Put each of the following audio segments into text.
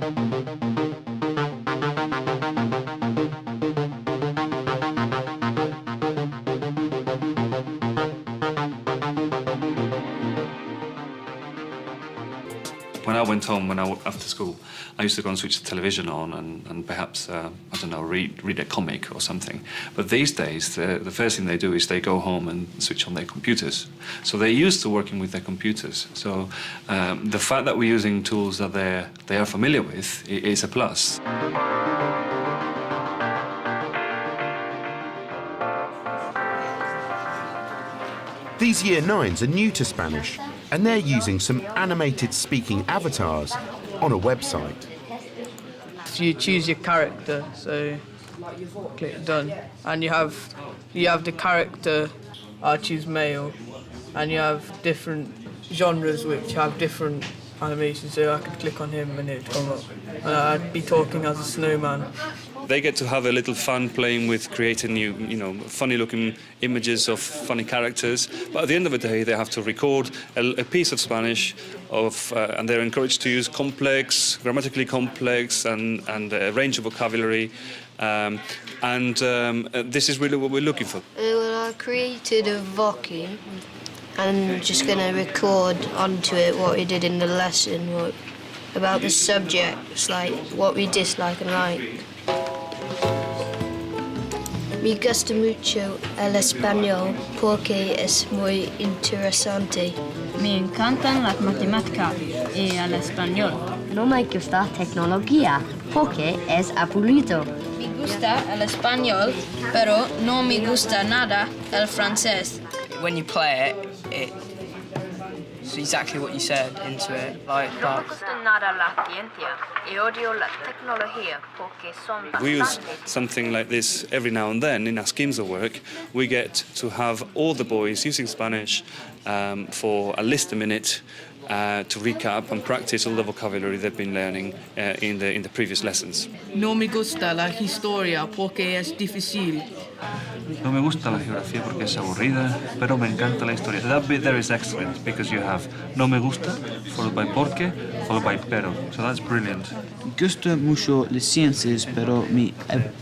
When I went home, after school, I used to go and switch the television on and perhaps, I don't know, read a comic or something. But these days, the first thing they do is they go home and switch on their computers. So they're used to working with their computers. So the fact that we're using tools that they are familiar with is a plus. These Year 9s are new to Spanish, and they're using some animated speaking avatars on a website. So you choose your character, so click done, and you have the character. I choose male, and you have different genres which have different animations. So I could click on him and it'd come up, and I'd be talking as a snowman. They get to have a little fun playing with creating new, funny-looking images of funny characters. But at the end of the day, they have to record a piece of Spanish, and they're encouraged to use grammatically complex, and a range of vocabulary. This is really what we're looking for. Well, I created a voci, and I'm just going to record onto it what we did in the lesson, about the subjects, like what we dislike and like. Me gusta mucho el español porque es muy interesante. Me encantan las matemáticas y el español. No me gusta tecnología porque es aburrido. Me gusta el español, pero no me gusta nada el francés. When you play it, it's exactly what you said into it, like that. We use something like this every now and then in our schemes of work. We get to have all the boys using Spanish for at least a minute to recap and practice all the vocabulary they've been learning in the previous lessons. No me gusta la historia porque es difícil. No me gusta la geografía porque es aburrida, pero me encanta la historia. That bit there is excellent because you have no me gusta followed by porque followed by pero. So that's brilliant. Gusta mucho las ciencias, pero mi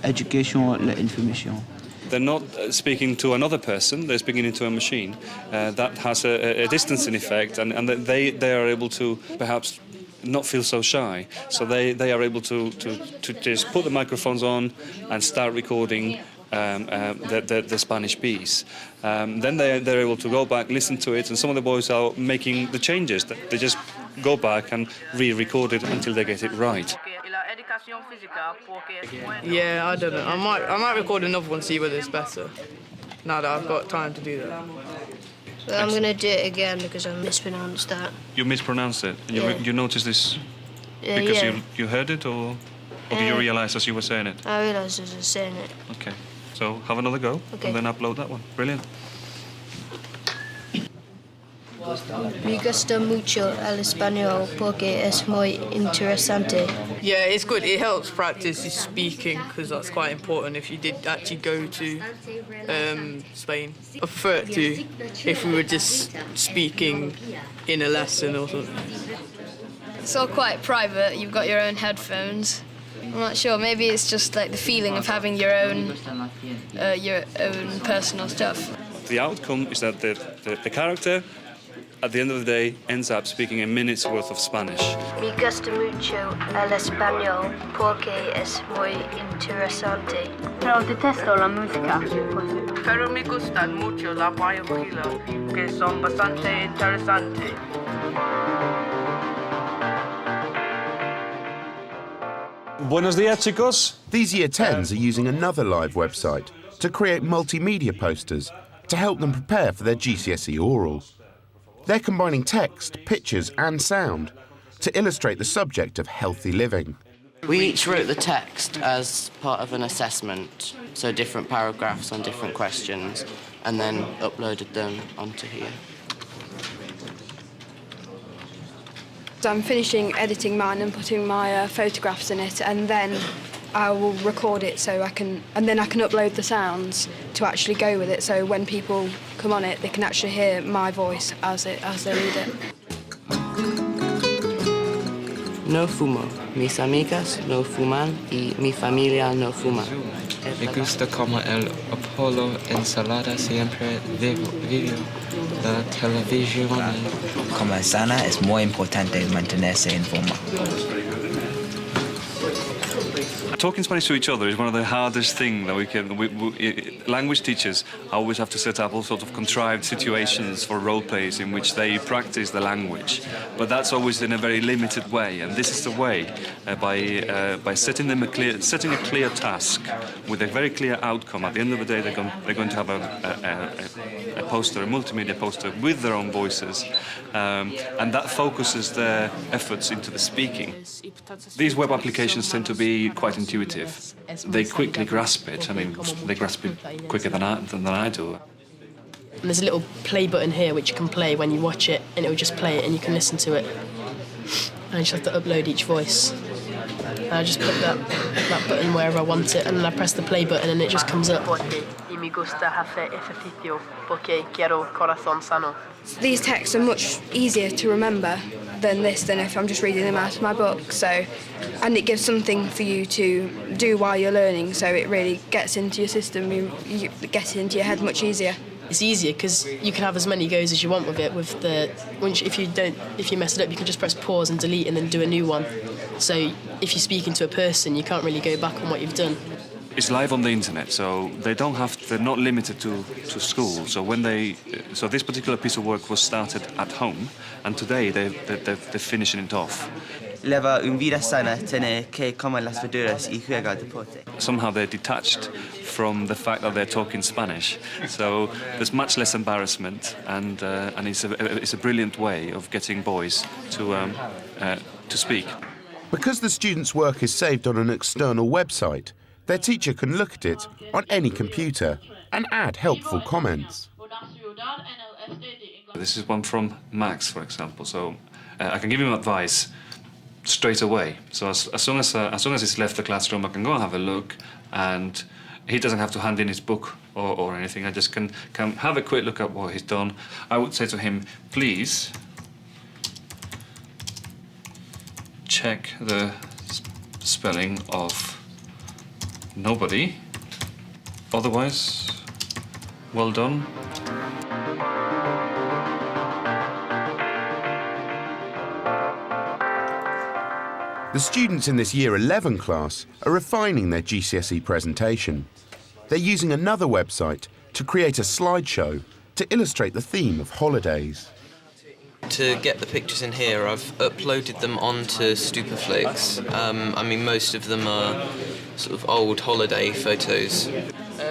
educación la información. They're not speaking to another person, they're speaking into a machine. That has a distancing effect, and they are able to perhaps not feel so shy. So they are able to just put the microphones on and start recording the Spanish piece. Then they're able to go back, listen to it, and some of the boys are making the changes. They just go back and re-record it until they get it right. Yeah, I don't know. I might record another one, see whether it's better. Now that I've got time to do that. Well, I'm going to do it again because I mispronounced that. You mispronounced it? Yeah. You noticed this because you heard it, or did you realise as you were saying it? I realised as I was saying it. Okay, so have another go, and then upload that one. Brilliant. Me gusta mucho el español porque es muy interesante. Yeah, it's good. It helps practice your speaking because that's quite important if you did actually go to Spain. I prefer it to if we were just speaking in a lesson or something. It's all quite private. You've got your own headphones. I'm not sure. Maybe it's just like the feeling of having your own personal stuff. The outcome is that the character, at the end of the day, ends up speaking a minute's worth of Spanish. Me gusta mucho el español porque es muy interesante. Pero detesto la música. Pero me gustan mucho las películas que son bastante interesantes. Buenos días, chicos. These Year 10s are using another live website to create multimedia posters to help them prepare for their GCSE oral. They're combining text, pictures and sound to illustrate the subject of healthy living. We each wrote the text as part of an assessment, so different paragraphs on different questions, and then uploaded them onto here. So I'm finishing editing mine and putting my photographs in it, and then I will record it and then I can upload the sounds to actually go with it, so when people come on it, they can actually hear my voice as they read it. No fumo. Mis amigas no fuman y mi familia no fuma. Me gusta como el Apolo ensalada siempre vivo la televisión. Como sana es muy importante mantenerse en forma. Talking Spanish to each other is one of the hardest things that we can... language teachers always have to set up all sorts of contrived situations for role plays in which they practice the language. But that's always in a very limited way, and this is the way, by setting a clear task with a very clear outcome. At the end of the day, they're going to have a poster, a multimedia poster with their own voices, and that focuses their efforts into the speaking. These web applications tend to be quite intuitive. They quickly grasp it. I mean, they grasp it quicker than I do. And there's a little play button here which you can play when you watch it, and it will just play it and you can listen to it. And I just have to upload each voice. And I just put that button wherever I want it, and then I press the play button and it just comes up. These texts are much easier to remember than if I'm just reading them out of my book. So, and it gives something for you to do while you're learning. So it really gets into your system. You get it into your head much easier. It's easier because you can have as many goes as you want with it. If you mess it up, you can just press pause and delete and then do a new one. So if you're speaking to a person, you can't really go back on what you've done. It's live on the internet, so they're not limited to school. So so this particular piece of work was started at home, and today they're finishing it off. Lleva una vida sana tiene que comer las verduras y juega deporte. Somehow they're detached from the fact that they're talking Spanish, so there's much less embarrassment, and it's a brilliant way of getting boys to speak. Because the students' work is saved on an external website, their teacher can look at it on any computer and add helpful comments. This is one from Max, for example, so I can give him advice straight away. So as soon as he's left the classroom, I can go and have a look, and he doesn't have to hand in his book or anything. I just can have a quick look at what he's done. I would say to him, please check the spelling of nobody, otherwise, well done. The students in this Year 11 class are refining their GCSE presentation. They're using another website to create a slideshow to illustrate the theme of holidays. To get the pictures in here, I've uploaded them onto Stupaflix. I mean, most of them are sort of old holiday photos.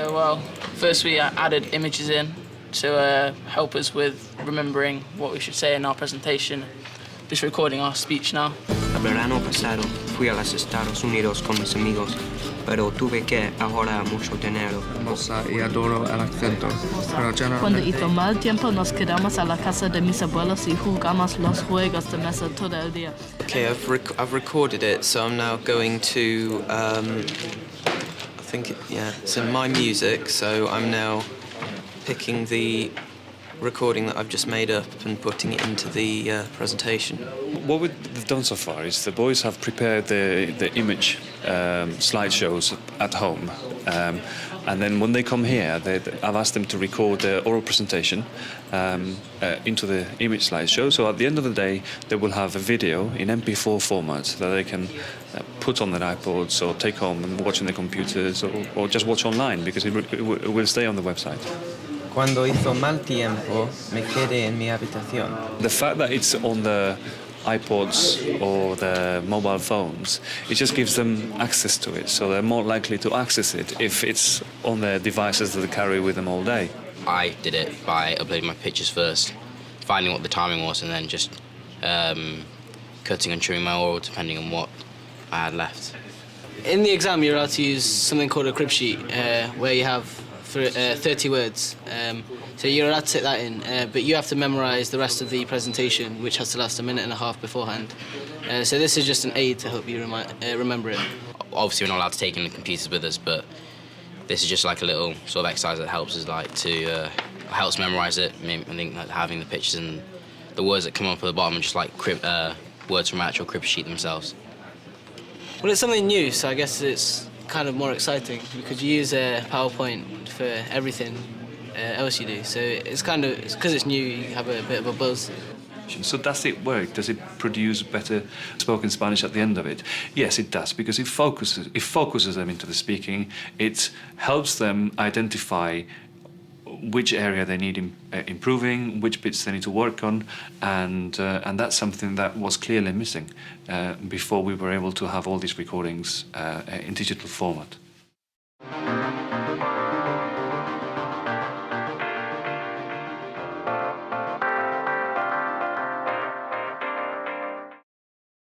Well, first we added images in to help us with remembering what we should say in our presentation. Just recording our speech now. El verano pasado fui a los Estados Unidos con mis amigos, pero tuve que ahorrar mucho dinero. Y adoro el acento, pero Cuando hizo mal tiempo nos quedamos a la casa de mis abuelos y jugamos los juegos de mesa todo el día. Okay, I've recorded it, so I'm now going to, I think, it's in My Music, so I'm now picking the recording that I've just made up and putting it into the presentation. What we've done so far is the boys have prepared the image slideshows at home, and then when they come here, I've asked them to record the oral presentation into the image slideshow. So at the end of the day, they will have a video in MP4 format that they can put on their iPods or take home and watch on their computers or just watch online, because it will stay on the website. Cuando hizo mal tiempo, me quedé en mi habitación. The fact that it's on the iPods or the mobile phones, it just gives them access to it, so they're more likely to access it if it's on their devices that they carry with them all day. I did it by uploading my pictures first, finding what the timing was, and then just cutting and trimming my oral depending on what I had left. In the exam, you're allowed to use something called a crib sheet, where you have 30 words. So you're allowed to take that in, but you have to memorise the rest of the presentation, which has to last a minute and a half beforehand. So this is just an aid to help you remember it. Obviously, we're not allowed to take in the computers with us, but this is just like a little sort of exercise that helps us helps memorise it. I think like having the pictures and the words that come up at the bottom are just like words from actual crib sheet themselves. Well, it's something new, so I guess it's kind of more exciting. You could use PowerPoint for everything else you do. So it's kind of, because it's new, you have a bit of a buzz. So does it work? Does it produce better spoken Spanish at the end of it? Yes, it does, because it focuses them into the speaking. It helps them identify which area they need improving, which bits they need to work on, and that's something that was clearly missing before we were able to have all these recordings in digital format.